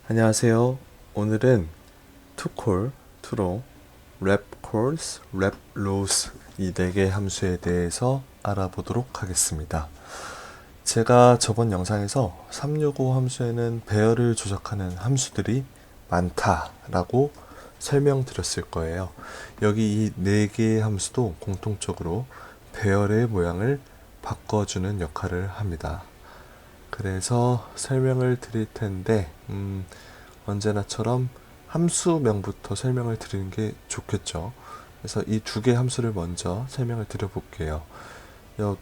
안녕하세요. 오늘은 toCall, toRow, wrapCalls, wrapRows 이 4개 함수에 대해서 알아보도록 하겠습니다. 제가 저번 영상에서 365 함수에는 배열을 조작하는 함수들이 많다라고 설명드렸을 거예요. 여기 이 4개의 함수도 공통적으로 배열의 모양을 바꿔주는 역할을 합니다. 그래서 설명을 드릴 텐데 언제나처럼 함수명부터 설명을 드리는 게 좋겠죠. 그래서 이 2개 함수를 먼저 설명을 드려 볼게요.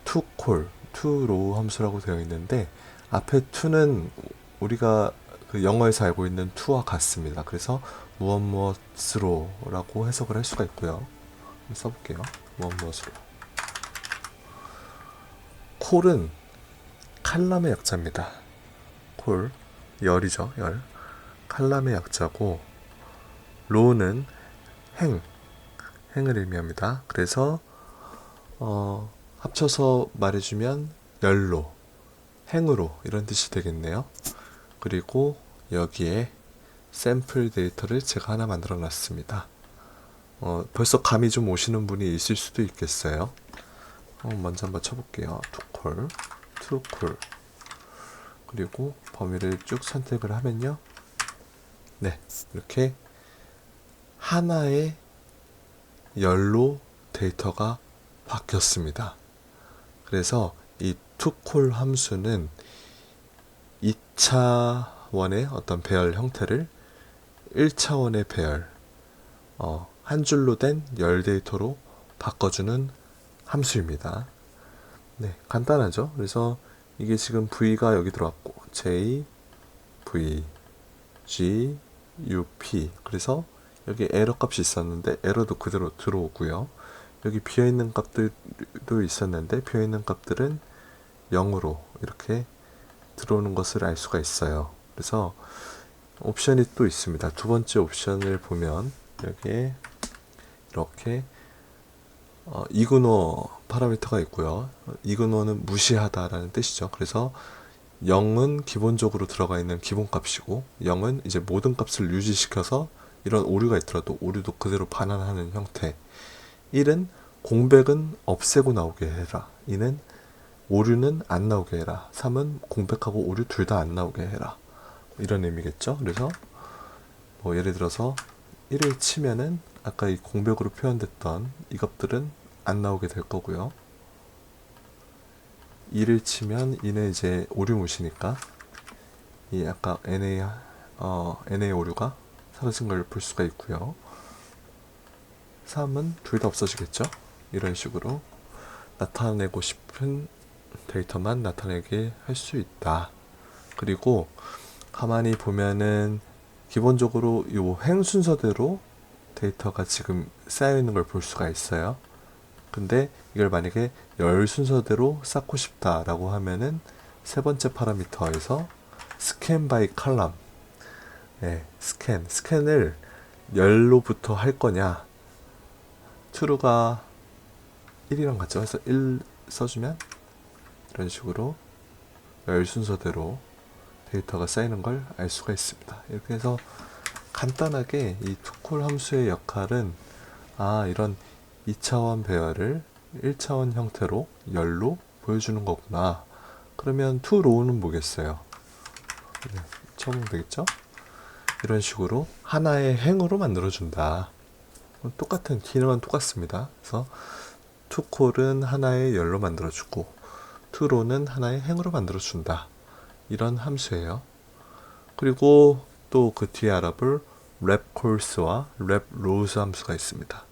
toCall, toRow 함수라고 되어 있는데 앞에 to는 우리가 그 영어에서 알고 있는 to와 같습니다. 그래서 무엇무엇으로 라고 해석을 할 수가 있고요. 한번 써볼게요. 무엇무엇으로. call은 칼럼의 약자입니다. 콜, 열이죠, 열. 칼럼의 약자고, row는 행을 의미합니다. 그래서 합쳐서 말해주면 열로, 행으로 이런 뜻이 되겠네요. 그리고 여기에 샘플 데이터를 제가 하나 만들어 놨습니다. 벌써 감이 좀 오시는 분이 있을 수도 있겠어요. 먼저 한번 쳐볼게요. toCall. 그리고 범위를 쭉 선택을 하면요. 네, 이렇게 하나의 열로 데이터가 바뀌었습니다. 그래서 이 toCall 함수는 2차원의 어떤 배열 형태를 1차원의 배열, 한 줄로 된 열 데이터로 바꿔주는 함수입니다. 네, 간단하죠? 그래서 이게 지금 V가 여기 들어왔고 J, V, G, U, P. 그래서 여기 에러 값이 있었는데 에러도 그대로 들어오고요. 여기 비어있는 값들도 있었는데 비어있는 값들은 0으로 이렇게 들어오는 것을 알 수가 있어요. 그래서 옵션이 또 있습니다. 두 번째 옵션을 보면 여기에 이렇게 이그노 파라미터가 있고요. 이그노는 무시하다라는 뜻이죠. 그래서 0은 기본적으로 들어가 있는 기본값이고 0은 이제 모든 값을 유지시켜서 이런 오류가 있더라도 오류도 그대로 반환하는 형태. 1은 공백은 없애고 나오게 해라. 2는 오류는 안 나오게 해라. 3은 공백하고 오류 둘 다 안 나오게 해라. 이런 의미겠죠. 그래서 뭐 예를 들어서 1을 치면은 아까 이 공백으로 표현됐던 이 값들은 안 나오게 될 거고요. 2를 치면 2는 이제 오류무시니까 이 아까 NA 오류가 사라진 걸 볼 수가 있고요. 3은 둘 다 없어지겠죠. 이런 식으로 나타내고 싶은 데이터만 나타내게 할 수 있다. 그리고 가만히 보면은 기본적으로 이 행 순서대로 데이터가 지금 쌓여 있는 걸 볼 수가 있어요. 근데 이걸 만약에 열 순서대로 쌓고 싶다라고 하면은 세 번째 파라미터에서 scan by column, 스캔을 열로부터 할 거냐, true가 1이랑 같죠. 그래서 1 써주면 이런 식으로 열 순서대로 데이터가 쌓이는 걸 알 수가 있습니다. 이렇게 해서 간단하게 이 toCall 함수의 역할은 이런 2차원 배열을 1차원 형태로 열로 보여주는 거구나. 그러면 toRow는 뭐겠어요? 네, 적으면 되겠죠? 이런 식으로 하나의 행으로 만들어준다. 똑같은 기능은 똑같습니다. 그래서 toCall은 하나의 열로 만들어주고 toRow는 하나의 행으로 만들어준다. 이런 함수예요. 그리고 또 그 뒤에 알아볼 wrapCalls와 wrapRows 함수가 있습니다.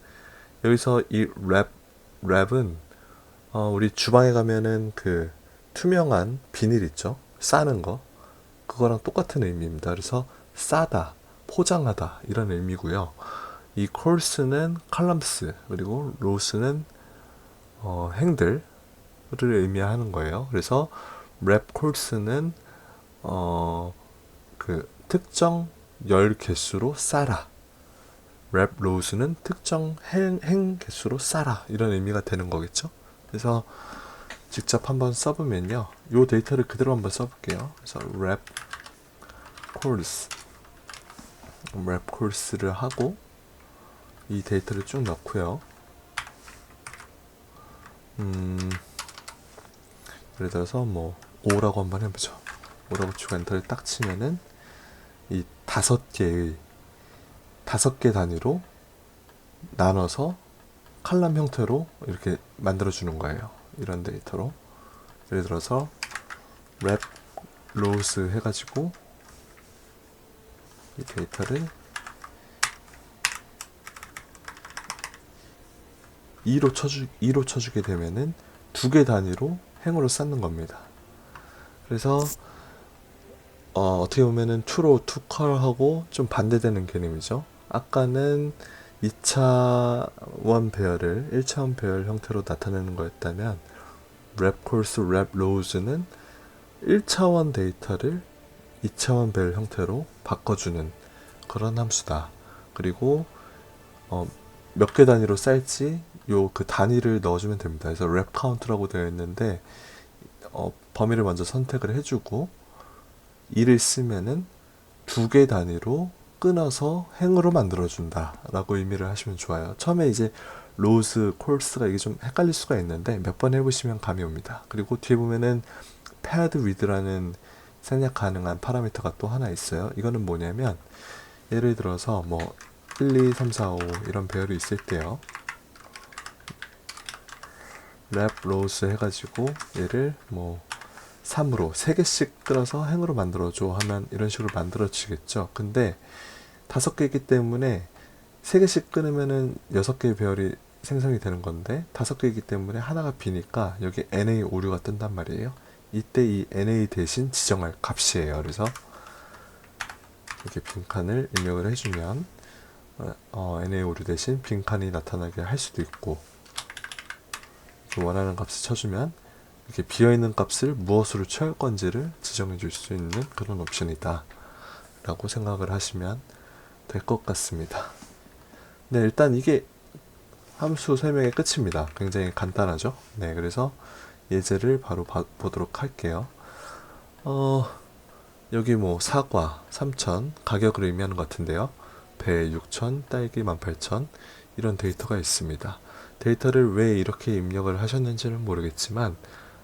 여기서 이 랩은 우리 주방에 가면은 그 투명한 비닐 있죠? 싸는 거. 그거랑 똑같은 의미입니다. 그래서 싸다, 포장하다 이런 의미고요. 이 콜스는 컬럼스 그리고 로스는 행들을 의미하는 거예요. 그래서 랩 콜스는 그 특정 열 개수로 싸라. 랩 로우스는 특정 행 개수로 싸라. 이런 의미가 되는 거겠죠. 그래서 직접 한번 써보면요. 이 데이터를 그대로 한번 써볼게요. 그래서 랩 콜스 랩 콜스를 하고 이 데이터를 쭉 넣고요. 예를 들어서 뭐 5라고 한번 해보죠. 5라고 치고 엔터를 딱 치면은 이 5개 단위로 나눠서 칼럼 형태로 이렇게 만들어 주는 거예요. 이런 데이터로. 예를 들어서 랩 로우스 해가지고 이 데이터를 2로 쳐주게 되면은 2개 단위로 행으로 쌓는 겁니다. 그래서 어떻게 보면은 2로 2컬하고 좀 반대되는 개념이죠. 아까는 2차원 배열을 1차원 배열 형태로 나타내는 거였다면 랩 콜스, 랩 로우즈는 1차원 데이터를 2차원 배열 형태로 바꿔주는 그런 함수다. 그리고 몇 개 단위로 쌓일지 그 단위를 넣어주면 됩니다. 그래서 랩 카운트라고 되어 있는데 범위를 먼저 선택을 해주고 2를 쓰면은 2개 단위로 끊어서 행으로 만들어준다 라고 의미를 하시면 좋아요. 처음에 이제 로우스, 콜스가 이게 좀 헷갈릴 수가 있는데 몇 번 해보시면 감이 옵니다. 그리고 뒤에 보면은 paired with라는 생략 가능한 파라미터가 또 하나 있어요. 이거는 뭐냐면 예를 들어서 뭐 1, 2, 3, 4, 5 이런 배열이 있을 때요. 랩 로우스 해가지고 얘를 뭐 3으로 3개씩 끌어서 행으로 만들어줘 하면 이런 식으로 만들어지겠죠. 근데 5개이기 때문에 3개씩 끊으면은 6개의 배열이 생성이 되는 건데 5개이기 때문에 하나가 비니까 여기 NA 오류가 뜬단 말이에요. 이때 이 NA 대신 지정할 값이에요. 그래서 이렇게 빈칸을 입력을 해주면 NA 오류 대신 빈칸이 나타나게 할 수도 있고 원하는 값을 쳐주면 이렇게 비어있는 값을 무엇으로 채울 건지를 지정해 줄 수 있는 그런 옵션이다 라고 생각을 하시면 될 것 같습니다. 네, 일단 이게 함수 설명의 끝입니다. 굉장히 간단하죠. 네, 그래서 예제를 바로 보도록 할게요. 여기 뭐 사과 3,000 가격을 의미하는 것 같은데요. 배 6,000, 딸기 18,000 이런 데이터가 있습니다. 데이터를 왜 이렇게 입력을 하셨는지는 모르겠지만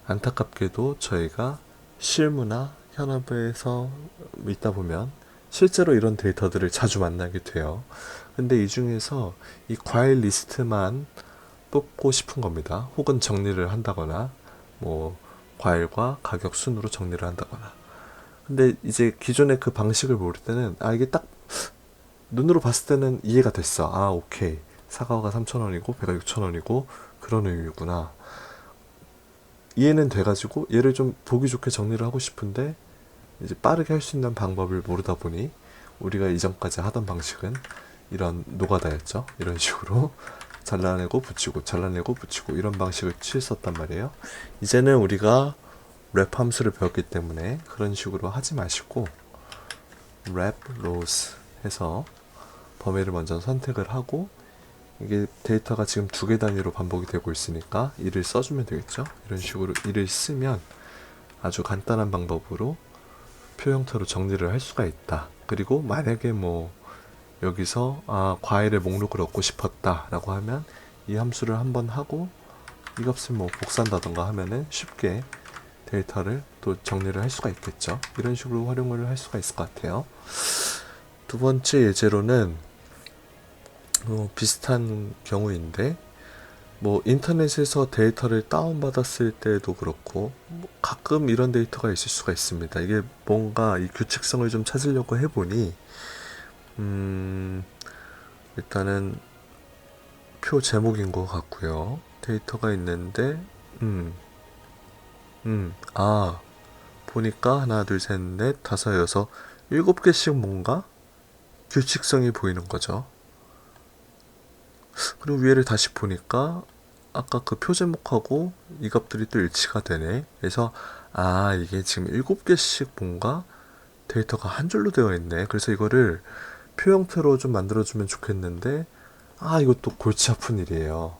안타깝게도 저희가 실무나 현업에서 있다 보면 실제로 이런 데이터들을 자주 만나게 돼요. 근데 이 중에서 이 과일 리스트만 뽑고 싶은 겁니다. 혹은 정리를 한다거나 뭐 과일과 가격 순으로 정리를 한다거나. 근데 이제 기존의 그 방식을 모를 때는 이게 딱 눈으로 봤을 때는 이해가 됐어. 오케이. 사과가 3,000원이고 배가 6,000원이고 그런 의미구나. 이해는 돼가지고 얘를 좀 보기 좋게 정리를 하고 싶은데 이제 빠르게 할 수 있는 방법을 모르다 보니 우리가 이전까지 하던 방식은 이런 노가다였죠. 이런 식으로 잘라내고 붙이고 잘라내고 붙이고 이런 방식을 취했었단 말이에요. 이제는 우리가 랩 함수를 배웠기 때문에 그런 식으로 하지 마시고 랩 로우스 해서 범위를 먼저 선택을 하고 이게 데이터가 지금 2개 단위로 반복이 되고 있으니까 1을 써주면 되겠죠. 이런 식으로 1을 쓰면 아주 간단한 방법으로 표 형태로 정리를 할 수가 있다. 그리고 만약에 뭐 여기서 과일의 목록을 얻고 싶었다 라고 하면 이 함수를 한번 하고 이 값을 뭐 복사한다던가 하면은 쉽게 데이터를 또 정리를 할 수가 있겠죠. 이런 식으로 활용을 할 수가 있을 것 같아요. 두 번째 예제로는 비슷한 경우인데 뭐 인터넷에서 데이터를 다운받았을 때도 그렇고 가끔 이런 데이터가 있을 수가 있습니다. 이게 뭔가 이 규칙성을 좀 찾으려고 해보니 일단은 표 제목인 것 같고요. 데이터가 있는데 보니까 하나 둘 셋 넷 다섯 여섯 7개씩 뭔가 규칙성이 보이는 거죠. 그리고 위에를 다시 보니까 아까 그 표 제목하고 이 값들이 또 일치가 되네. 그래서 이게 지금 7개씩 뭔가 데이터가 한 줄로 되어 있네. 그래서 이거를 표 형태로 좀 만들어주면 좋겠는데 이것도 골치 아픈 일이에요.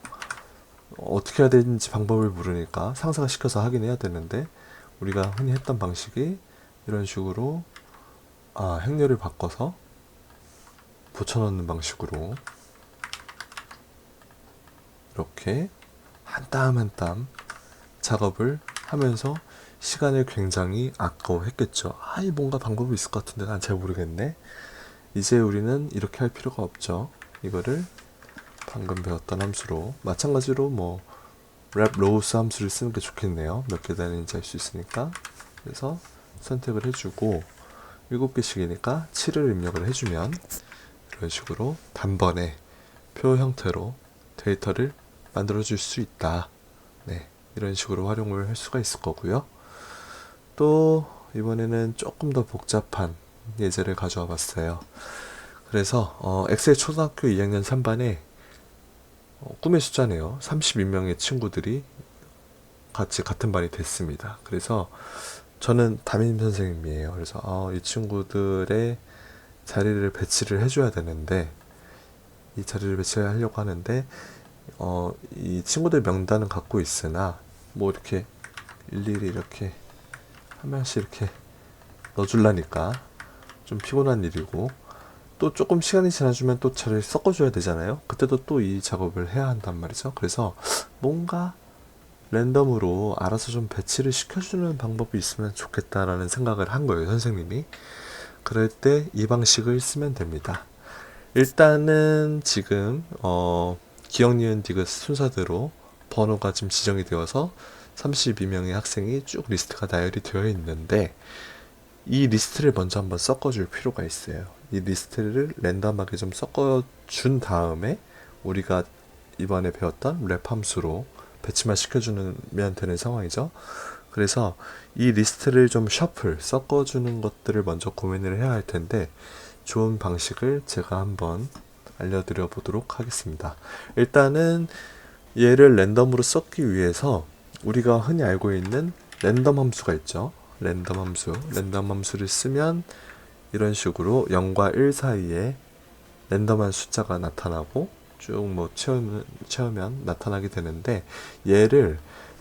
어떻게 해야 되는지 방법을 모르니까 상사가 시켜서 하긴 해야 되는데 우리가 흔히 했던 방식이 이런 식으로 행렬을 바꿔서 붙여넣는 방식으로 이렇게 한 땀 한 땀 작업을 하면서 시간을 굉장히 아까워했겠죠. 이 뭔가 방법이 있을 것 같은데 난 잘 모르겠네. 이제 우리는 이렇게 할 필요가 없죠. 이거를 방금 배웠던 함수로 마찬가지로 뭐 랩 로우스 함수를 쓰는 게 좋겠네요. 몇 개 되는지 알 수 있으니까. 그래서 선택을 해주고 7개씩이니까 7을 입력을 해주면 이런 식으로 단번에 표 형태로 데이터를 만들어 줄 수 있다. 네, 이런 식으로 활용을 할 수가 있을 거고요. 또 이번에는 조금 더 복잡한 예제를 가져와 봤어요. 그래서 엑셀 초등학교 2학년 3반에 꿈의 숫자네요. 32명의 친구들이 같이 같은 반이 됐습니다. 그래서 저는 담임 선생님이에요. 그래서 이 친구들의 자리를 배치를 해줘야 되는데 이 자리를 배치하려고 하는데 이 친구들 명단은 갖고 있으나 뭐 이렇게 일일이 이렇게 한 명씩 이렇게 넣어주려니까 좀 피곤한 일이고 또 조금 시간이 지나주면 또 자리를 섞어줘야 되잖아요. 그때도 또 이 작업을 해야 한단 말이죠. 그래서 뭔가 랜덤으로 알아서 좀 배치를 시켜주는 방법이 있으면 좋겠다라는 생각을 한 거예요, 선생님이. 그럴 때 이 방식을 쓰면 됩니다. 일단은 지금 기억, 니은, 디귿 순서대로 번호가 지금 지정이 되어서 32명의 학생이 쭉 리스트가 나열이 되어 있는데 이 리스트를 먼저 한번 섞어줄 필요가 있어요. 이 리스트를 랜덤하게 좀 섞어준 다음에 우리가 이번에 배웠던 랩 함수로 배치만 시켜주면 되는 상황이죠. 그래서 이 리스트를 좀 섞어주는 것들을 먼저 고민을 해야 할 텐데 좋은 방식을 제가 한번 알려드려 보도록 하겠습니다. 일단은 얘를 랜덤으로 섞기 위해서 우리가 흔히 알고 있는 랜덤 함수가 있죠. 랜덤 함수를 쓰면 이런 식으로 0과 1 사이에 랜덤한 숫자가 나타나고 쭉 뭐 채우면 나타나게 되는데 얘를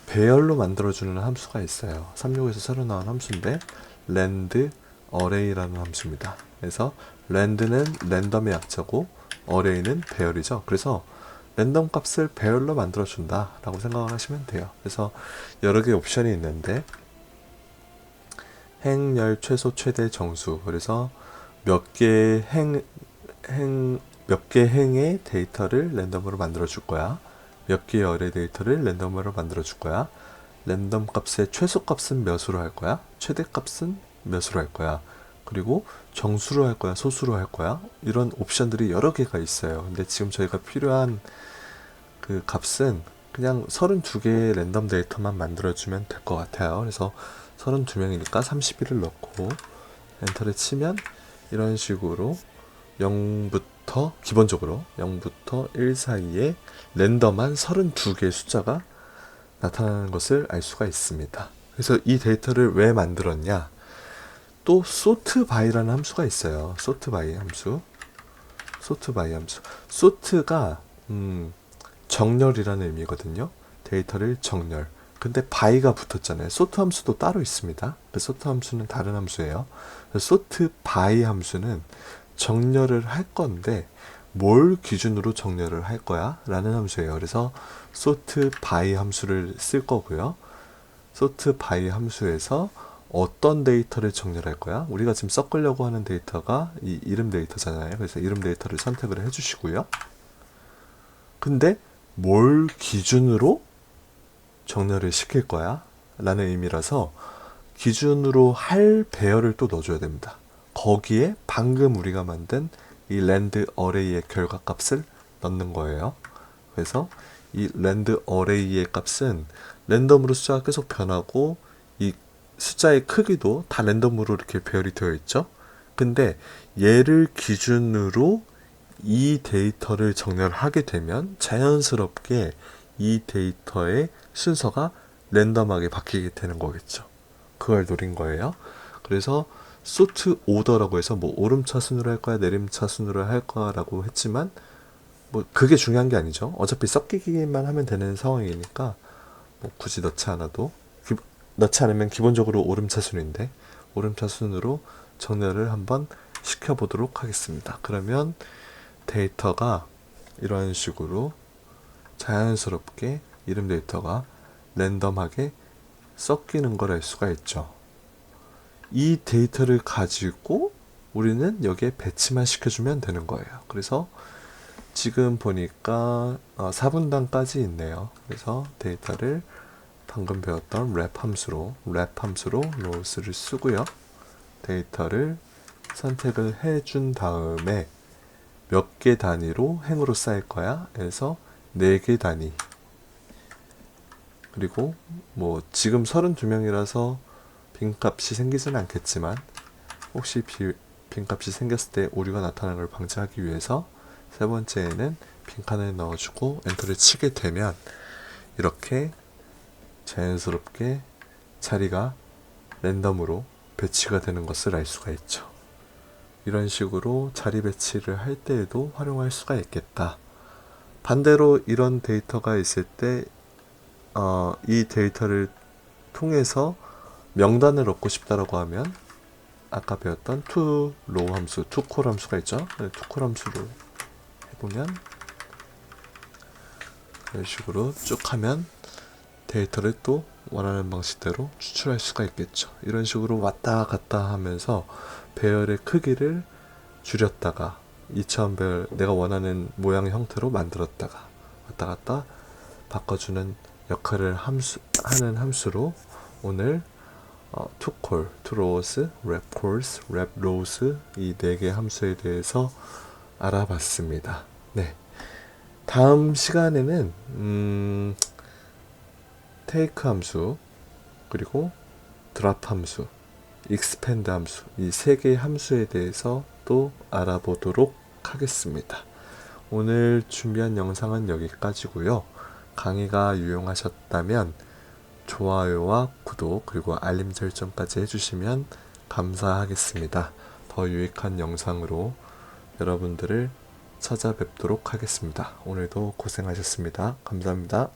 배열로 만들어주는 함수가 있어요. 36에서 새로 나온 함수인데 랜드 어레이라는 함수입니다. 그래서 랜드는 랜덤의 약자고 어레이는 배열이죠. 그래서 랜덤 값을 배열로 만들어준다 라고 생각하시면 돼요. 그래서 여러 개의 옵션이 있는데 행, 열, 최소, 최대, 정수. 그래서 몇 개의 행의 데이터를 랜덤으로 만들어 줄 거야. 몇 개의 열의 데이터를 랜덤으로 만들어 줄 거야. 랜덤 값의 최소 값은 몇으로 할 거야. 최대 값은 몇으로 할 거야. 그리고 정수로 할 거야, 소수로 할 거야. 이런 옵션들이 여러 개가 있어요. 근데 지금 저희가 필요한 그 값은 그냥 32개의 랜덤 데이터만 만들어주면 될 것 같아요. 그래서 32명이니까 31을 넣고 엔터를 치면 이런 식으로 0부터 기본적으로 0부터 1 사이에 랜덤한 32개의 숫자가 나타나는 것을 알 수가 있습니다. 그래서 이 데이터를 왜 만들었냐? 또 sort by라는 함수가 있어요. sort by 함수. sort가 정렬이라는 의미거든요. 데이터를 정렬. 근데 by가 붙었잖아요. sort 함수도 따로 있습니다. sort 함수는 다른 함수예요. sort by 함수는 정렬을 할 건데 뭘 기준으로 정렬을 할 거야? 라는 함수예요. 그래서 sort by 함수를 쓸 거고요. sort by 함수에서 어떤 데이터를 정렬할 거야? 우리가 지금 섞으려고 하는 데이터가 이 이름 데이터잖아요. 그래서 이름 데이터를 선택을 해주시고요. 근데 뭘 기준으로 정렬을 시킬 거야? 라는 의미라서 기준으로 할 배열을 또 넣어줘야 됩니다. 거기에 방금 우리가 만든 이 랜드 어레이의 결과값을 넣는 거예요. 그래서 이 랜드 어레이의 값은 랜덤으로 숫자가 계속 변하고 이 숫자의 크기도 다 랜덤으로 이렇게 배열이 되어 있죠. 근데 얘를 기준으로 이 데이터를 정렬하게 되면 자연스럽게 이 데이터의 순서가 랜덤하게 바뀌게 되는 거겠죠. 그걸 노린 거예요. 그래서 sort order라고 해서 뭐 오름차 순으로 할 거야, 내림차 순으로 할 거라고 했지만 뭐 그게 중요한 게 아니죠. 어차피 섞이기만 하면 되는 상황이니까 뭐 굳이 넣지 않으면 기본적으로 오름차 순인데 오름차 순으로 정렬을 한번 시켜보도록 하겠습니다. 그러면 데이터가 이런 식으로 자연스럽게 이름 데이터가 랜덤하게 섞이는 걸 알 수가 있죠. 이 데이터를 가지고 우리는 여기에 배치만 시켜주면 되는 거예요. 그래서 지금 보니까 4분단까지 있네요. 그래서 데이터를 방금 배웠던 랩 함수로 rows를 쓰고요. 데이터를 선택을 해준 다음에 몇 개 단위로 행으로 쌓일 거야. 그래서 4개 단위. 그리고 뭐 지금 32명이라서 빈값이 생기지는 않겠지만 혹시 빈값이 생겼을 때 오류가 나타나는 걸 방지하기 위해서 세 번째에는 빈칸을 넣어주고 엔터를 치게 되면 이렇게 자연스럽게 자리가 랜덤으로 배치가 되는 것을 알 수가 있죠. 이런 식으로 자리 배치를 할 때에도 활용할 수가 있겠다. 반대로 이런 데이터가 있을 때 이 데이터를 통해서 명단을 얻고 싶다라고 하면 아까 배웠던 toRow 함수, toCol 함수가 있죠. toCol 함수를 해보면 이런 식으로 쭉 하면 데이터를 또 원하는 방식대로 추출할 수가 있겠죠. 이런 식으로 왔다 갔다 하면서 배열의 크기를 줄였다가 2차원 배열 내가 원하는 모양 형태로 만들었다가 왔다 갔다 바꿔주는 역할을 하는 함수로 오늘 toCol, toRows, wrapCols, wrapRows 이 4개 함수에 대해서 알아봤습니다. 네. 다음 시간에는 take 함수 그리고 drop 함수, expand 함수 이 3개의 함수에 대해서 또 알아보도록 하겠습니다. 오늘 준비한 영상은 여기까지고요. 강의가 유용하셨다면 좋아요와 구독 그리고 알림 설정까지 해주시면 감사하겠습니다. 더 유익한 영상으로 여러분들을 찾아뵙도록 하겠습니다. 오늘도 고생하셨습니다. 감사합니다.